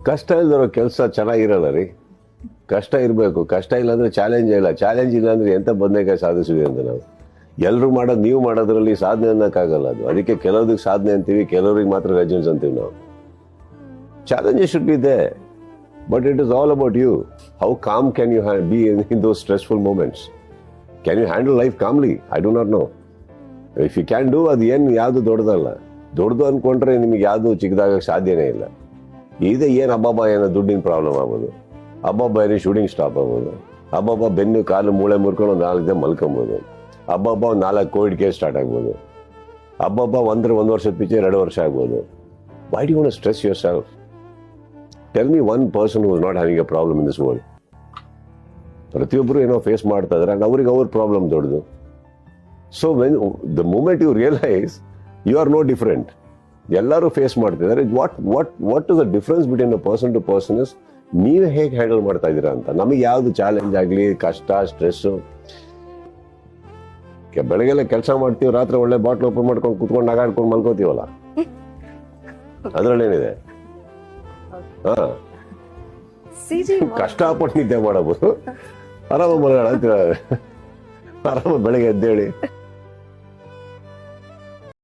ಕಷ್ಟ ಇಲ್ದಿರೋ ಕೆಲಸ ಚೆನ್ನಾಗಿರಲ್ಲ ರೀ. ಕಷ್ಟ ಇರಬೇಕು. ಕಷ್ಟ ಇಲ್ಲ ಅಂದ್ರೆ ಚಾಲೆಂಜ್ ಇಲ್ಲ. ಚಾಲೆಂಜ್ ಇಲ್ಲ ಅಂದ್ರೆ ಎಂತ ಬದನೆಕಾಯಿ ಸಾಧಿಸಿವಿ ಅಂತ ನಾವು. ಎಲ್ಲರೂ ಮಾಡೋದು ನೀವು ಮಾಡೋದ್ರಲ್ಲಿ ಸಾಧನೆ ಅನ್ನೋಕ್ಕಾಗಲ್ಲ ಅದು. ಅದಕ್ಕೆ ಕೆಲವ್ರಿಗೆ ಸಾಧನೆ ಅಂತೀವಿ, ಕೆಲವ್ರಿಗೆ ಮಾತ್ರ ಲೆಜೆಂಡ್ಸ್ ಅಂತೀವಿ ನಾವು. Challenges should be there, but it is all about you. How calm can you be in those stressful moments? Can you handle life calmly? I do not know. If you can do, ಅದು ಏನು ಯಾವುದು ದೊಡ್ಡದಲ್ಲ. ದೊಡ್ಡದು ಅಂದ್ಕೊಂಡ್ರೆ ನಿಮಗೆ ಯಾವುದು ಚಿಕ್ಕದಾಗಕ್ಕೆ ಸಾಧ್ಯನೇ ಇಲ್ಲ. ಇದೆ ಏನು ಹಬ್ಬಬ್ಬ ಏನೋ ದುಡ್ಡಿನ ಪ್ರಾಬ್ಲಮ್ ಆಗ್ಬೋದು, ಹಬ್ಬಬ್ಬ ಏನೋ ಶೂಟಿಂಗ್ ಸ್ಟಾಪ್ ಆಗ್ಬೋದು, ಹಬ್ಬಬ್ಬ ಬೆನ್ನು ಕಾಲು ಮೂಳೆ ಮುರ್ಕೊಂಡು ಒಂದು 4 ದಿನ ಮಲ್ಕೊಬೋದು, ಹಬ್ಬಬ್ಬ ಒಂದು 4 ಕೋವಿಡ್ ಕೇಸ್ ಸ್ಟಾರ್ಟ್ ಆಗ್ಬೋದು, ಹಬ್ಬಬ್ಬ 1 ವರ್ಷದ ಪಿಕ್ಚರ್ 2 ವರ್ಷ ಆಗ್ಬೋದು. Why do you want to stress yourself? Tell me one person who is not having a problem in this world. ಪ್ರತಿಯೊಬ್ಬರು ಏನೋ ಫೇಸ್ ಮಾಡ್ತಾ ಇದ್ದಾರೆ, ಅವ್ರಿಗೆ ಅವ್ರ ಪ್ರಾಬ್ಲಮ್ ದೊಡ್ಡದು. So when the moment you realise you are no different, ಎಲ್ಲರೂ face ಮಾಡ್ತಿದ್ದಾರೆ. What is the difference between a person to person is ನೀವೇ ಹೇಗೆ ಹ್ಯಾಂಡಲ್ ಮಾಡ್ತಾ ಇದ್ದೀರಾ ಅಂತ. ನಮಗೆ ಯಾವ್ದು ಚಾಲೆಂಜ್ ಆಗಲಿ, ಕಷ್ಟ, ಸ್ಟ್ರೆಸ್ಸು, ಬೆಳಗ್ಗೆಲ್ಲ ಕೆಲಸ ಮಾಡ್ತೀವಿ, ರಾತ್ರಿ ಒಳ್ಳೆ ಬಾಟ್ಲ್ ಓಪನ್ ಮಾಡ್ಕೊಂಡು ಕುತ್ಕೊಂಡು ನಗಾಡ್ಕೊಂಡು ಮಲ್ಕೋತೀವಲ್ಲ, ಅದ್ರಲ್ಲೇನಿದೆ? ಹಾ, ಕಷ್ಟಪಟ್ಟು ನಿದ್ದೆ ಮಾಡಬಹುದು, ಆರಾಮ ಮಲಗೋಣ ಅಂತ, ಆರಾಮ ಬೆಳಗ್ಗೆ ಎದ್ದೇಳಿ